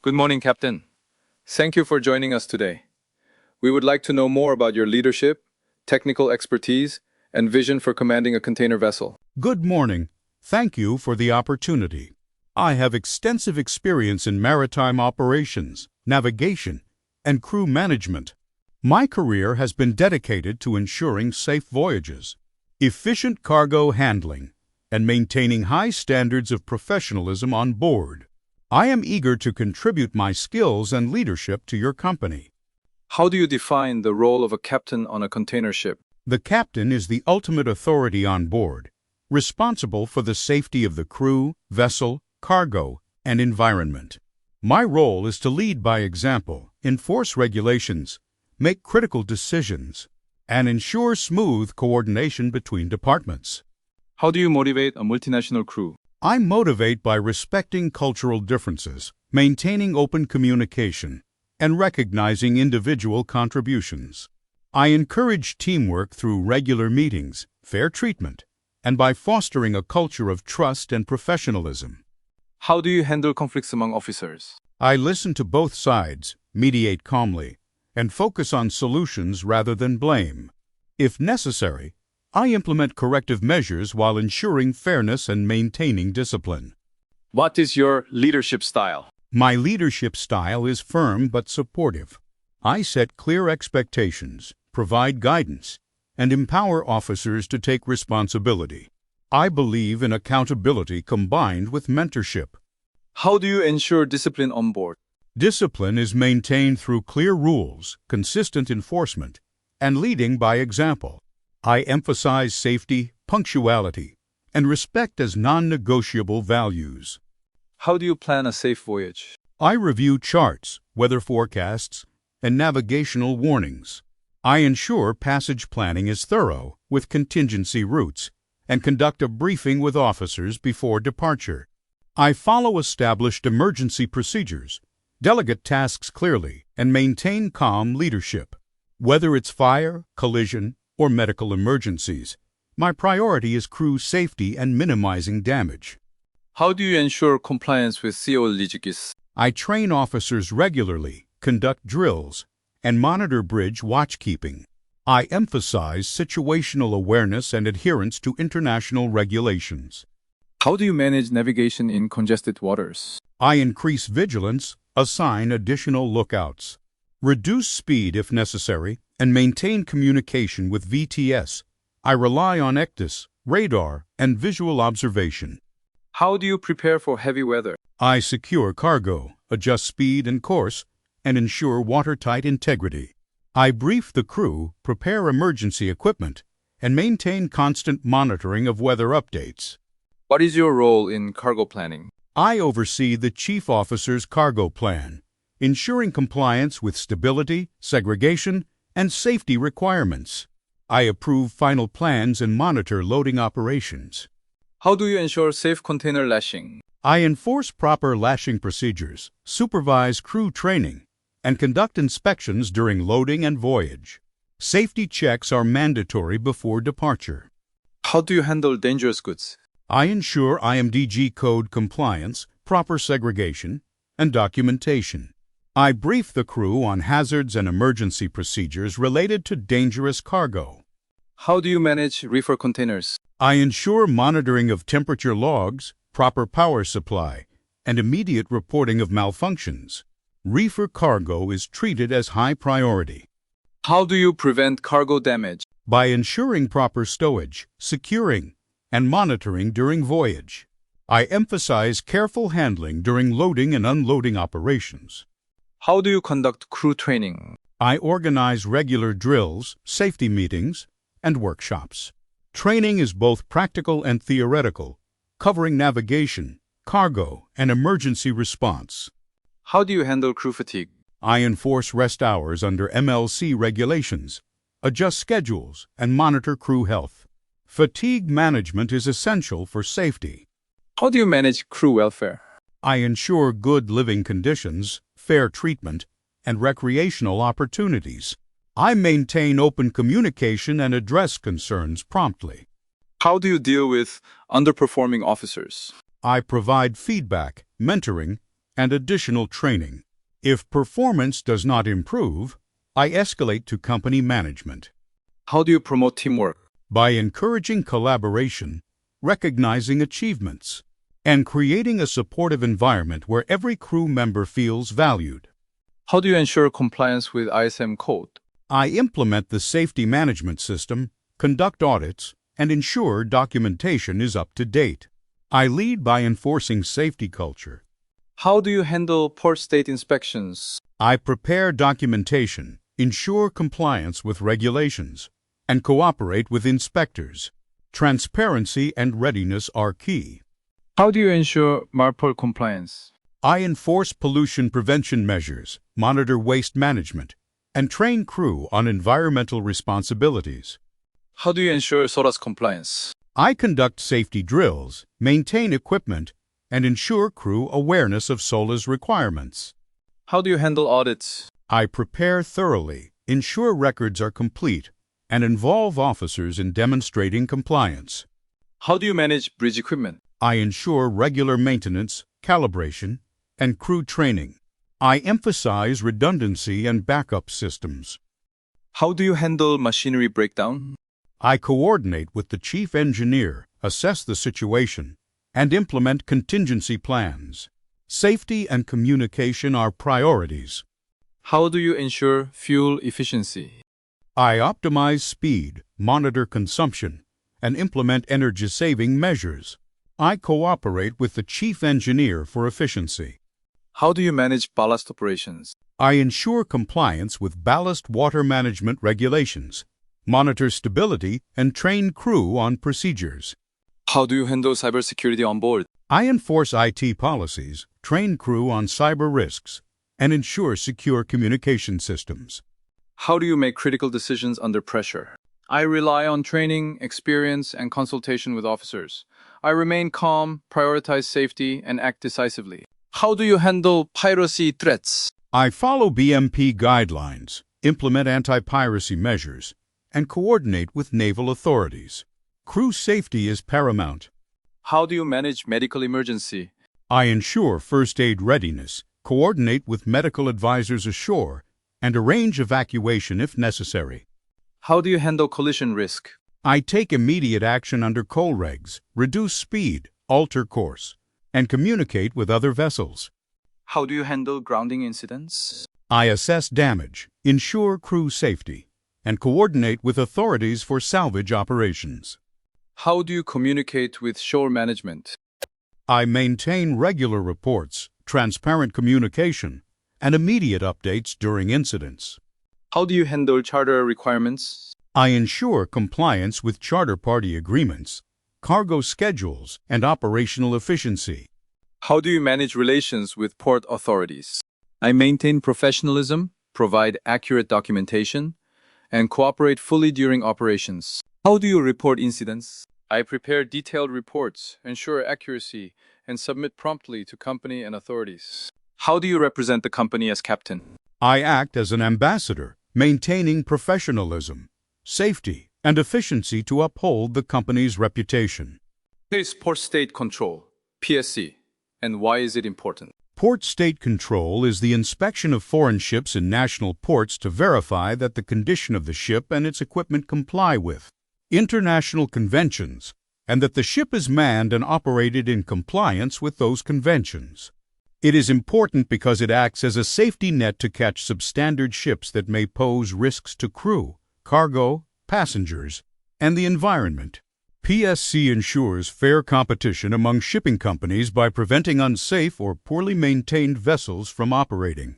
Good morning, Captain. Thank you for joining us today. We would like to know more about your leadership, technical expertise, and vision for commanding a container vessel. Good morning. Thank you for the opportunity. I have extensive experience in maritime operations, navigation, and crew management. My career has been dedicated to ensuring safe voyages, efficient cargo handling, and maintaining high standards of professionalism on board. I am eager to contribute my skills and leadership to your company. How do you define the role of a captain on a container ship? The captain is the ultimate authority on board, responsible for the safety of the crew, vessel, cargo, and environment. My role is to lead by example, enforce regulations, make critical decisions, and ensure smooth coordination between departments. How do you motivate a multinational crew? I motivate by respecting cultural differences, maintaining open communication, and recognizing individual contributions. I encourage teamwork through regular meetings, fair treatment, and by fostering a culture of trust and professionalism. How do you handle conflicts among officers? I listen to both sides, mediate calmly, and focus on solutions rather than blame. If necessary, I implement corrective measures while ensuring fairness and maintaining discipline. What is your leadership style? My leadership style is firm but supportive. I set clear expectations, provide guidance, and empower officers to take responsibility. I believe in accountability combined with mentorship. How do you ensure discipline on board? Discipline is maintained through clear rules, consistent enforcement, and leading by example. I emphasize safety, punctuality, and respect as non-negotiable values. How do you plan a safe voyage? I review charts, weather forecasts, and navigational warnings. I ensure passage planning is thorough with contingency routes and conduct a briefing with officers before departure. I follow established emergency procedures, delegate tasks clearly, and maintain calm leadership. Whether it's fire, collision, or medical emergencies, my priority is crew safety and minimizing damage. How do you ensure compliance with CO leakages? I train officers regularly, conduct drills, and monitor bridge watchkeeping. I emphasize situational awareness and adherence to international regulations. How do you manage navigation in congested waters? I increase vigilance, assign additional lookouts, reduce speed if necessary, and maintain communication with VTS. I rely on ECDIS, radar, and visual observation. How do you prepare for heavy weather? I secure cargo, adjust speed and course, and ensure watertight integrity. I brief the crew, prepare emergency equipment, and maintain constant monitoring of weather updates. What is your role in cargo planning? I oversee the chief officer's cargo plan, ensuring compliance with stability, segregation, and safety requirements. I approve final plans and monitor loading operations. How do you ensure safe container lashing? I enforce proper lashing procedures, supervise crew training, and conduct inspections during loading and voyage. Safety checks are mandatory before departure. How do you handle dangerous goods? I ensure IMDG code compliance, proper segregation, and documentation. I brief the crew on hazards and emergency procedures related to dangerous cargo. How do you manage reefer containers? I ensure monitoring of temperature logs, proper power supply, and immediate reporting of malfunctions. Reefer cargo is treated as high priority. How do you prevent cargo damage? By ensuring proper stowage, securing, and monitoring during voyage. I emphasize careful handling during loading and unloading operations. How do you conduct crew training? I organize regular drills, safety meetings, and workshops. Training is both practical and theoretical, covering navigation, cargo, and emergency response. How do you handle crew fatigue? I enforce rest hours under MLC regulations, adjust schedules, and monitor crew health. Fatigue management is essential for safety. How do you manage crew welfare? I ensure good living conditions, fair treatment, and recreational opportunities. I maintain open communication and address concerns promptly. How do you deal with underperforming officers? I provide feedback, mentoring, and additional training. If performance does not improve, I escalate to company management. How do you promote teamwork? By encouraging collaboration, recognizing achievements, and creating a supportive environment where every crew member feels valued. How do you ensure compliance with ISM code? I implement the safety management system, conduct audits, and ensure documentation is up to date. I lead by enforcing safety culture. How do you handle port state inspections? I prepare documentation, ensure compliance with regulations, and cooperate with inspectors. Transparency and readiness are key. How do you ensure MARPOL compliance? I enforce pollution prevention measures, monitor waste management, and train crew on environmental responsibilities. How do you ensure SORAS compliance? I conduct safety drills, maintain equipment, and ensure crew awareness of SOLA's requirements. How do you handle audits? I prepare thoroughly, ensure records are complete, and involve officers in demonstrating compliance. How do you manage bridge equipment? I ensure regular maintenance, calibration, and crew training. I emphasize redundancy and backup systems. How do you handle machinery breakdown? I coordinate with the chief engineer, assess the situation, and implement contingency plans. Safety and communication are priorities. How do you ensure fuel efficiency? I optimize speed, monitor consumption, and implement energy-saving measures. I cooperate with the chief engineer for efficiency. How do you manage ballast operations? I ensure compliance with ballast water management regulations, monitor stability, and train crew on procedures. How do you handle cybersecurity on board? I enforce IT policies, train crew on cyber risks, and ensure secure communication systems. How do you make critical decisions under pressure? I rely on training, experience, and consultation with officers. I remain calm, prioritize safety, and act decisively. How do you handle piracy threats? I follow BMP guidelines, implement anti-piracy measures, and coordinate with naval authorities. Crew safety is paramount. How do you manage medical emergency? I ensure first aid readiness, coordinate with medical advisors ashore, and arrange evacuation if necessary. How do you handle collision risk? I take immediate action under coal regs, reduce speed, alter course, and communicate with other vessels. How do you handle grounding incidents? I assess damage, ensure crew safety, and coordinate with authorities for salvage operations. How do you communicate with shore management? I maintain regular reports, transparent communication, and immediate updates during incidents. How do you handle charter requirements? I ensure compliance with charter party agreements, cargo schedules, and operational efficiency. How do you manage relations with port authorities? I maintain professionalism, provide accurate documentation, and cooperate fully during operations. How do you report incidents? I prepare detailed reports, ensure accuracy, and submit promptly to company and authorities. How do you represent the company as captain? I act as an ambassador, maintaining professionalism, safety, and efficiency to uphold the company's reputation. What is port state control, PSC, and why is it important? Port state control is the inspection of foreign ships in national ports to verify that the condition of the ship and its equipment comply with international conventions, and that the ship is manned and operated in compliance with those conventions. It is important because it acts as a safety net to catch substandard ships that may pose risks to crew, cargo, passengers, and the environment. PSC ensures fair competition among shipping companies by preventing unsafe or poorly maintained vessels from operating.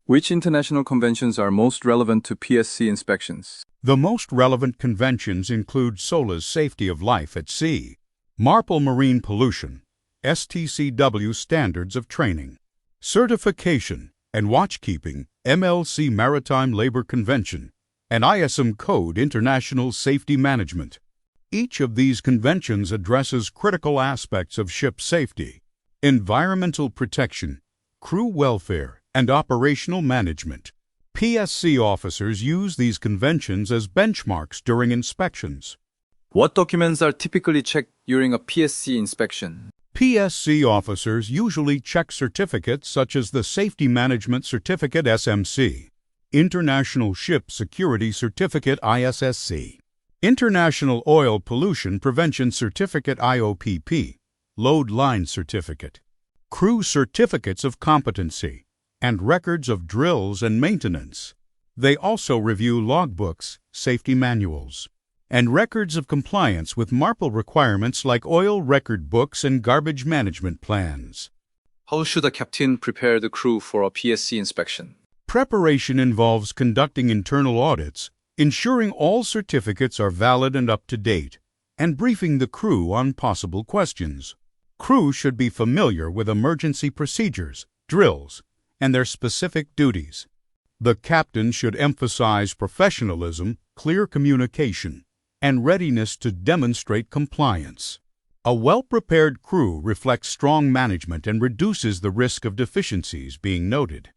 Which international conventions are most relevant to PSC inspections? The most relevant conventions include SOLA's Safety of Life at Sea, MARPOL Marine Pollution, STCW Standards of Training, Certification and Watchkeeping, MLC Maritime Labor Convention, and ISM Code International Safety Management. Each of these conventions addresses critical aspects of ship safety, environmental protection, crew welfare, and operational management. PSC officers use these conventions as benchmarks during inspections. What documents are typically checked during a PSC inspection? PSC officers usually check certificates such as the Safety Management Certificate SMC, International Ship Security Certificate ISSC, International Oil Pollution Prevention Certificate IOPP, Load Line Certificate, crew certificates of competency, and records of drills and maintenance. They also review logbooks, safety manuals, and records of compliance with MARPL requirements like oil record books and garbage management plans. How should a captain prepare the crew for a PSC inspection? Preparation involves conducting internal audits, ensuring all certificates are valid and up to date, and briefing the crew on possible questions. Crew should be familiar with emergency procedures, drills, and their specific duties. The captain should emphasize professionalism, clear communication, and readiness to demonstrate compliance. A well-prepared crew reflects strong management and reduces the risk of deficiencies being noted.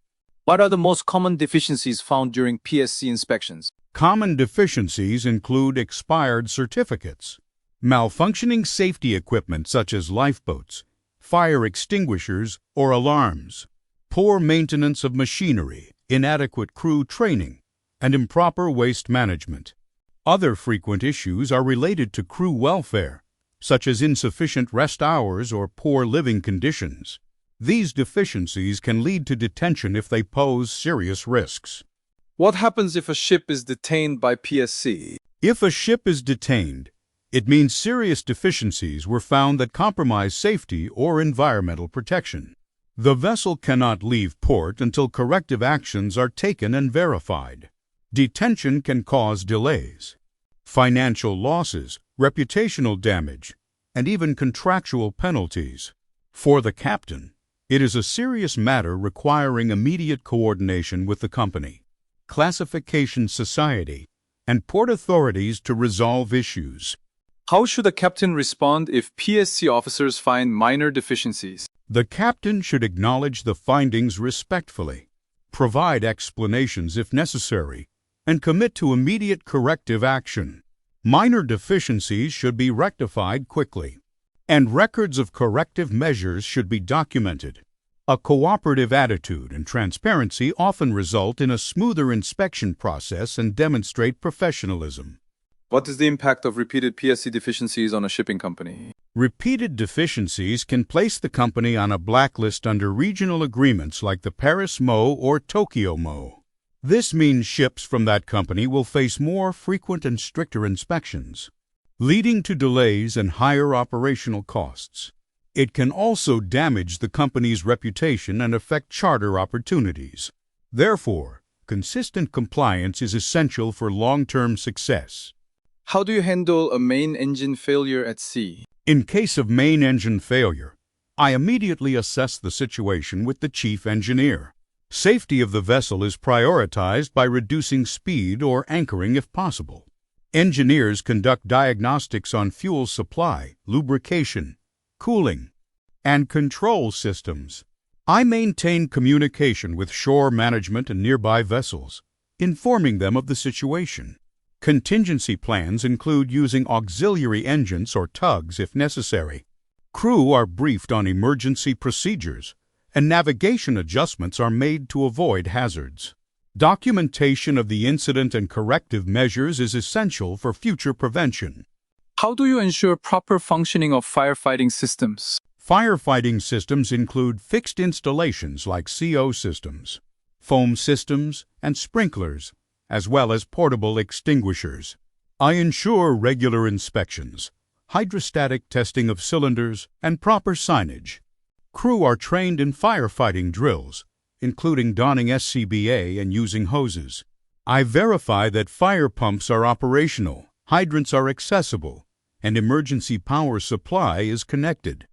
What are the most common deficiencies found during PSC inspections? Common deficiencies include expired certificates, malfunctioning safety equipment such as lifeboats, fire extinguishers, or alarms, poor maintenance of machinery, inadequate crew training, and improper waste management. Other frequent issues are related to crew welfare, such as insufficient rest hours or poor living conditions. These deficiencies can lead to detention if they pose serious risks. What happens if a ship is detained by PSC? If a ship is detained, it means serious deficiencies were found that compromise safety or environmental protection. The vessel cannot leave port until corrective actions are taken and verified. Detention can cause delays, financial losses, reputational damage, and even contractual penalties. For the captain, it is a serious matter requiring immediate coordination with the company, classification society, and port authorities to resolve issues. How should a captain respond if PSC officers find minor deficiencies? The captain should acknowledge the findings respectfully, provide explanations if necessary, and commit to immediate corrective action. Minor deficiencies should be rectified quickly, and records of corrective measures should be documented. A cooperative attitude and transparency often result in a smoother inspection process and demonstrate professionalism. What is the impact of repeated PSC deficiencies on a shipping company? Repeated deficiencies can place the company on a blacklist under regional agreements like the Paris MO or Tokyo MO. This means ships from that company will face more frequent and stricter inspections, leading to delays and higher operational costs. It can also damage the company's reputation and affect charter opportunities. Therefore, consistent compliance is essential for long-term success. How do you handle a main engine failure at sea? In case of main engine failure, I immediately assess the situation with the chief engineer. Safety of the vessel is prioritized by reducing speed or anchoring if possible. Engineers conduct diagnostics on fuel supply, lubrication, cooling, and control systems. I maintain communication with shore management and nearby vessels, informing them of the situation. Contingency plans include using auxiliary engines or tugs if necessary. Crew are briefed on emergency procedures, and navigation adjustments are made to avoid hazards. Documentation of the incident and corrective measures is essential for future prevention. How do you ensure proper functioning of firefighting systems? Firefighting systems include fixed installations like CO systems, foam systems, and sprinklers, as well as portable extinguishers. I ensure regular inspections, hydrostatic testing of cylinders, and proper signage. Crew are trained in firefighting drills, including donning SCBA and using hoses. I verify that fire pumps are operational, hydrants are accessible, and emergency power supply is connected.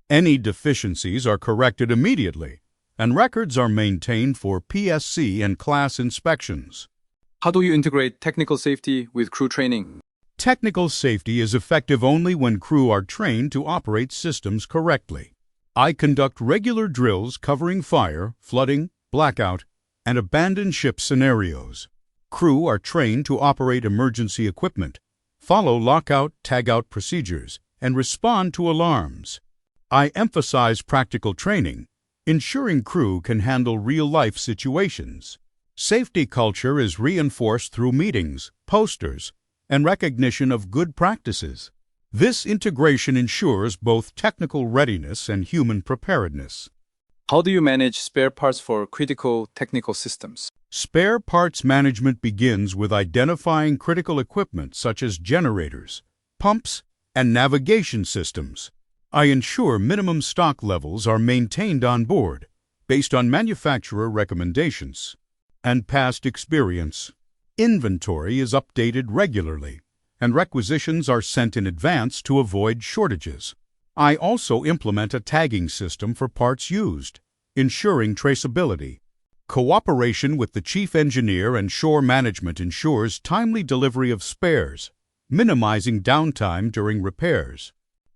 Any deficiencies are corrected immediately, and records are maintained for PSC and class inspections. How do you integrate technical safety with crew training? Technical safety is effective only when crew are trained to operate systems correctly. I conduct regular drills covering fire, flooding, blackout, and abandoned ship scenarios. Crew are trained to operate emergency equipment, follow lockout, tagout procedures, and respond to alarms. I emphasize practical training, ensuring crew can handle real-life situations. Safety culture is reinforced through meetings, posters, and recognition of good practices. This integration ensures both technical readiness and human preparedness. How do you manage spare parts for critical technical systems? Spare parts management begins with identifying critical equipment such as generators, pumps, and navigation systems. I ensure minimum stock levels are maintained on board based on manufacturer recommendations and past experience. Inventory is updated regularly, and requisitions are sent in advance to avoid shortages. I also implement a tagging system for parts used, ensuring traceability. Cooperation with the chief engineer and shore management ensures timely delivery of spares, minimizing downtime during repairs.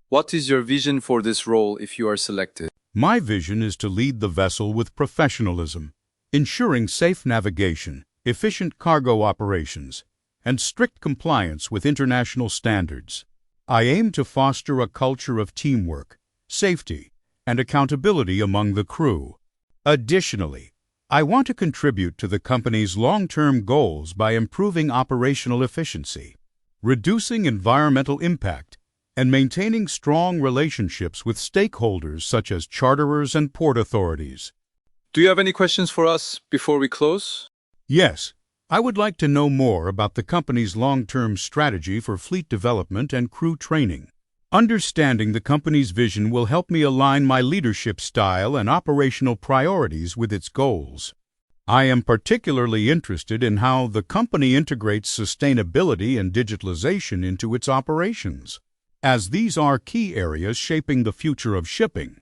What is your vision for this role if you are selected? My vision is to lead the vessel with professionalism, ensuring safe navigation, efficient cargo operations, and strict compliance with international standards. I aim to foster a culture of teamwork, safety, and accountability among the crew. Additionally, I want to contribute to the company's long-term goals by improving operational efficiency, reducing environmental impact, and maintaining strong relationships with stakeholders such as charterers and port authorities. Do you have any questions for us before we close? Yes, I would like to know more about the company's long-term strategy for fleet development and crew training. Understanding the company's vision will help me align my leadership style and operational priorities with its goals. I am particularly interested in how the company integrates sustainability and digitalization into its operations, as these are key areas shaping the future of shipping.